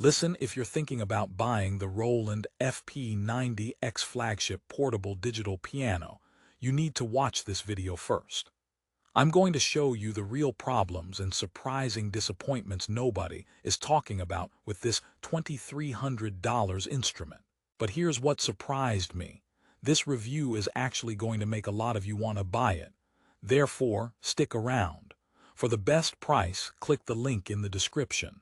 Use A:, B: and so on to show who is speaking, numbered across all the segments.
A: Listen, if you're thinking about buying the Roland FP-90X flagship portable digital piano, you need to watch this video first. I'm going to show you the real problems and surprising disappointments nobody is talking about with this $2,300 instrument. But here's what surprised me. This review is actually going to make a lot of you want to buy it. Therefore, stick around. For the best price, click the link in the description.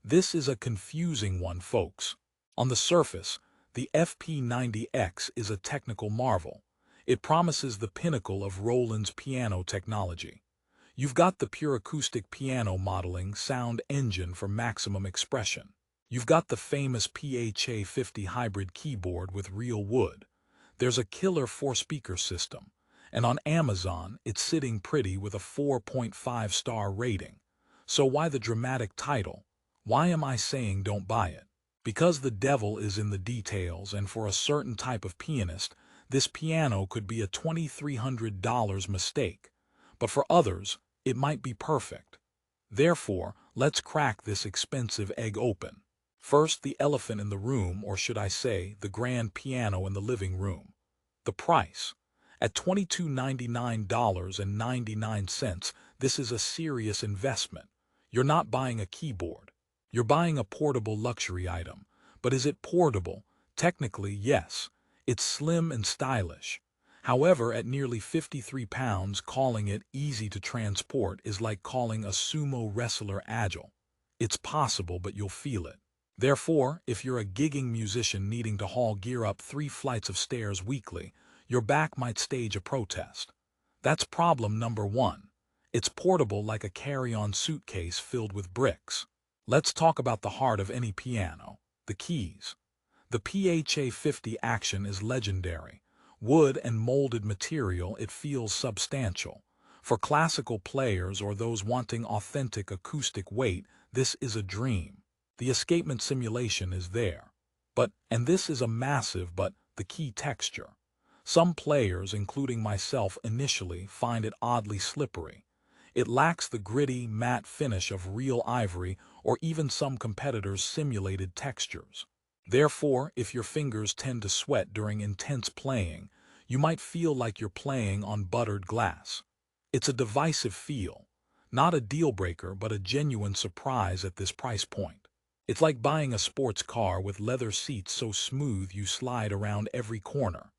A: This is a confusing one, folks. On the surface, the FP-90X is a technical marvel. It promises the pinnacle of Roland's piano technology. You've got the pure acoustic piano modeling sound engine for maximum expression. You've got the famous PHA-50 hybrid keyboard with real wood. There's a killer 4-speaker system. And on Amazon, it's sitting pretty with a 4.5-star rating. So why the dramatic title? Why am I saying don't buy it? Because the devil is in the details, and for a certain type of pianist, this piano could be a $2,300 mistake. But for others, it might be perfect. Therefore, let's crack this expensive egg open. First, the elephant in the room, or should I say, the grand piano in the living room. The price. At $2,299.99, this is a serious investment. You're not buying a keyboard. You're buying a portable luxury item. But is it portable? Technically, yes. It's slim and stylish. However, at nearly 53 pounds, calling it easy to transport is like calling a sumo wrestler agile. It's possible, but you'll feel it. Therefore, if you're a gigging musician needing to haul gear up 3 flights of stairs weekly, your back might stage a protest. That's problem number 1. It's portable like a carry-on suitcase filled with bricks. Let's talk about the heart of any piano, the keys. The PHA-50 action is legendary. Wood and molded material, it feels substantial. For classical players or those wanting authentic acoustic weight, this is a dream. The escapement simulation is there. And this is a massive but the key texture. Some players, including myself initially, find it oddly slippery. It lacks the gritty, matte finish of real ivory or even some competitors' simulated textures. Therefore, if your fingers tend to sweat during intense playing, you might feel like you're playing on buttered glass. It's a divisive feel, not a deal-breaker but a genuine surprise at this price point. It's like buying a sports car with leather seats so smooth you slide around every corner.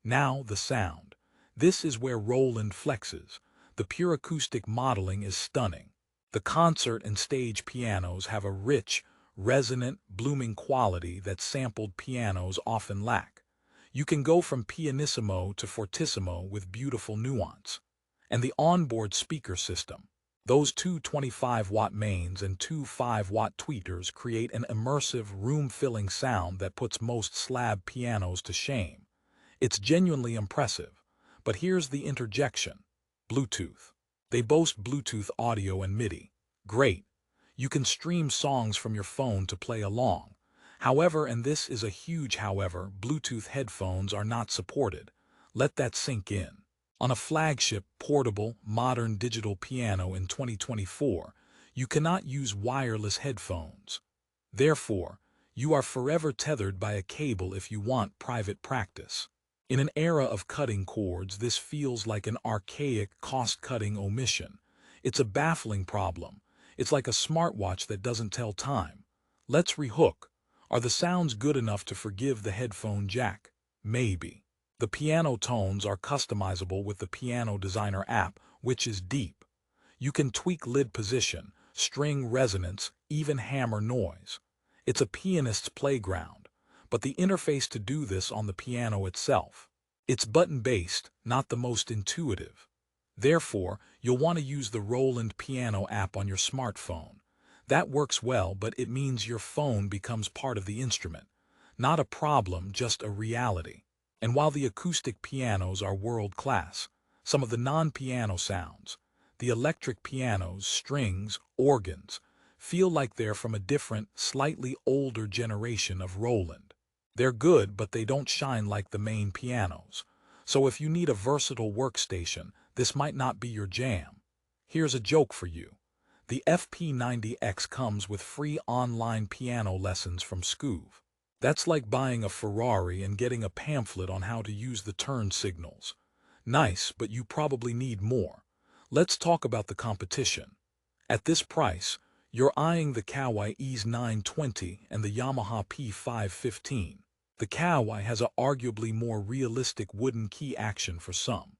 A: Now, the sound. This is where Roland flexes. The pure acoustic modeling is stunning. The concert and stage pianos have a rich, resonant, blooming quality that sampled pianos often lack. You can go from pianissimo to fortissimo with beautiful nuance. And the onboard speaker system. Those two 25-watt mains and two 5-watt tweeters create an immersive, room-filling sound that puts most slab pianos to shame. It's genuinely impressive. But here's the interjection. Bluetooth. They boast Bluetooth audio and MIDI. Great. You can stream songs from your phone to play along. However, and this is a huge however, Bluetooth headphones are not supported. Let that sink in. On a flagship, portable, modern digital piano in 2024, you cannot use wireless headphones. Therefore, you are forever tethered by a cable if you want private practice. In an era of cutting cords, this feels like an archaic, cost-cutting omission. It's a baffling problem. It's like a smartwatch that doesn't tell time. Let's rehook. Are the sounds good enough to forgive the headphone jack? Maybe. The piano tones are customizable with the Piano Designer app, which is deep. You can tweak lid position, string resonance, even hammer noise. It's a pianist's playground. But the interface to do this on the piano itself. It's button-based, not the most intuitive. Therefore, you'll want to use the Roland Piano app on your smartphone. That works well, but it means your phone becomes part of the instrument. Not a problem, just a reality. And while the acoustic pianos are world-class, some of the non-piano sounds, the electric pianos, strings, organs, feel like they're from a different, slightly older generation of Roland. They're good, but they don't shine like the main pianos. So if you need a versatile workstation, this might not be your jam. Here's a joke for you. The FP-90X comes with free online piano lessons from Scoob. That's like buying a Ferrari and getting a pamphlet on how to use the turn signals. Nice, but you probably need more. Let's talk about the competition. At this price, you're eyeing the Kawai EASE 920 and the Yamaha P515. The Kawai has an arguably more realistic wooden key action for some.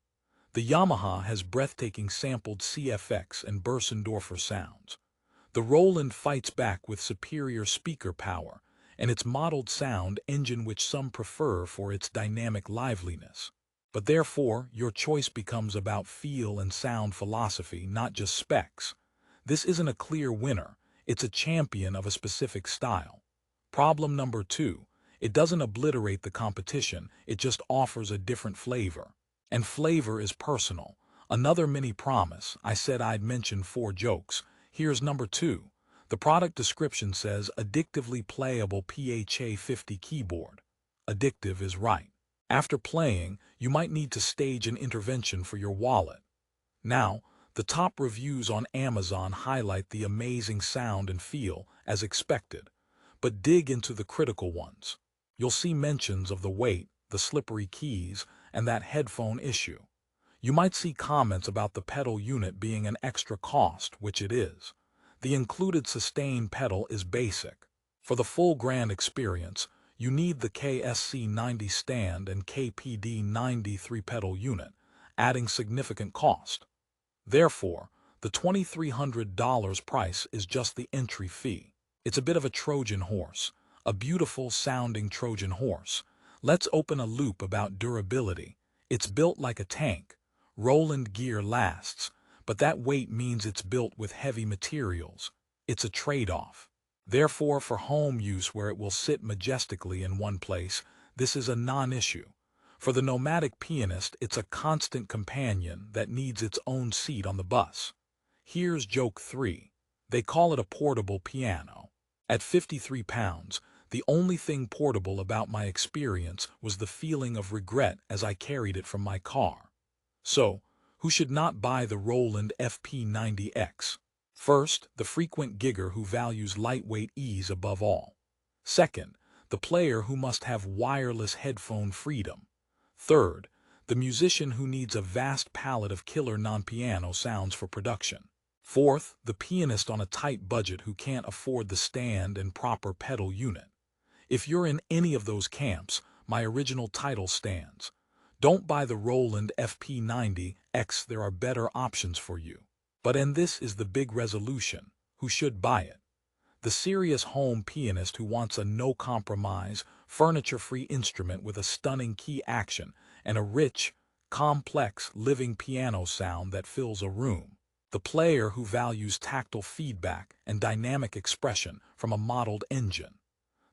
A: The Yamaha has breathtaking sampled CFX and Bersendorfer sounds. The Roland fights back with superior speaker power and its modeled sound engine, which some prefer for its dynamic liveliness. But therefore, your choice becomes about feel and sound philosophy, not just specs. This isn't a clear winner, it's a champion of a specific style. Problem number 2, it doesn't obliterate the competition, it just offers a different flavor. And flavor is personal. Another mini promise, I said I'd mention 4 jokes. Here's number 2. The product description says addictively playable PHA-50 keyboard. Addictive is right. After playing, you might need to stage an intervention for your wallet. Now, the top reviews on Amazon highlight the amazing sound and feel, as expected. But dig into the critical ones. You'll see mentions of the weight, the slippery keys, and that headphone issue. You might see comments about the pedal unit being an extra cost, which it is. The included sustain pedal is basic. For the full grand experience, you need the KSC90 stand and KPD93 pedal unit, adding significant cost. Therefore, the $2,300 price is just the entry fee. It's a bit of a Trojan horse, a beautiful sounding Trojan horse. Let's open a loop about durability. It's built like a tank. Roland gear lasts, but that weight means it's built with heavy materials. It's a trade-off. Therefore, for home use where it will sit majestically in one place, this is a non-issue. For the nomadic pianist, it's a constant companion that needs its own seat on the bus. Here's joke 3. They call it a portable piano. At 53 pounds, the only thing portable about my experience was the feeling of regret as I carried it from my car. So, who should not buy the Roland FP-90X? First, the frequent gigger who values lightweight ease above all. Second, the player who must have wireless headphone freedom. Third, the musician who needs a vast palette of killer non-piano sounds for production. Fourth, the pianist on a tight budget who can't afford the stand and proper pedal unit. If you're in any of those camps, my original title stands. Don't buy the Roland FP-90X, there are better options for you. And this is the big resolution, who should buy it? The serious home pianist who wants a no-compromise, furniture-free instrument with a stunning key action and a rich, complex, living piano sound that fills a room. The player who values tactile feedback and dynamic expression from a modeled engine.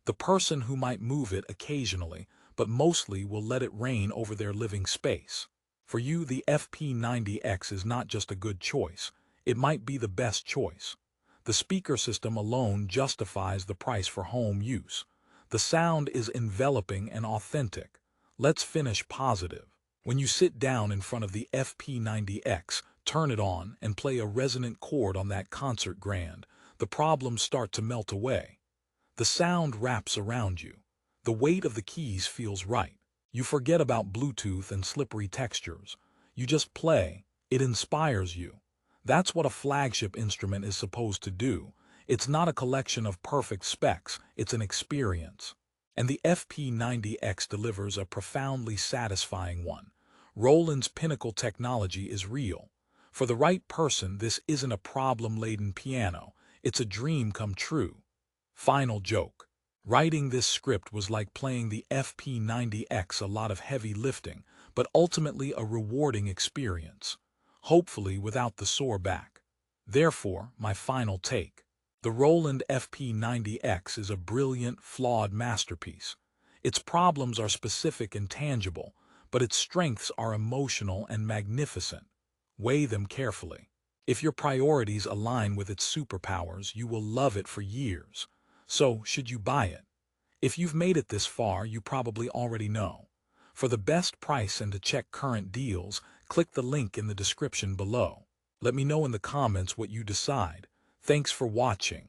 A: The person who might move it occasionally, but mostly will let it reign over their living space. For you, the FP-90X is not just a good choice, it might be the best choice. The speaker system alone justifies the price for home use. The sound is enveloping and authentic. Let's finish positive. When you sit down in front of the FP-90X, turn it on and play a resonant chord on that concert grand, the problems start to melt away. The sound wraps around you. The weight of the keys feels right. You forget about Bluetooth and slippery textures. You just play. It inspires you. That's what a flagship instrument is supposed to do. It's not a collection of perfect specs, it's an experience. And the FP-90X delivers a profoundly satisfying one. Roland's pinnacle technology is real. For the right person, this isn't a problem-laden piano. It's a dream come true. Final joke. Writing this script was like playing the FP-90X, a lot of heavy lifting, but ultimately a rewarding experience. Hopefully without the sore back. Therefore, my final take. The Roland FP-90X is a brilliant, flawed masterpiece. Its problems are specific and tangible, but its strengths are emotional and magnificent. Weigh them carefully. If your priorities align with its superpowers, you will love it for years. So, should you buy it? If you've made it this far, you probably already know. For the best price and to check current deals, click the link in the description below. Let me know in the comments what you decide. Thanks for watching.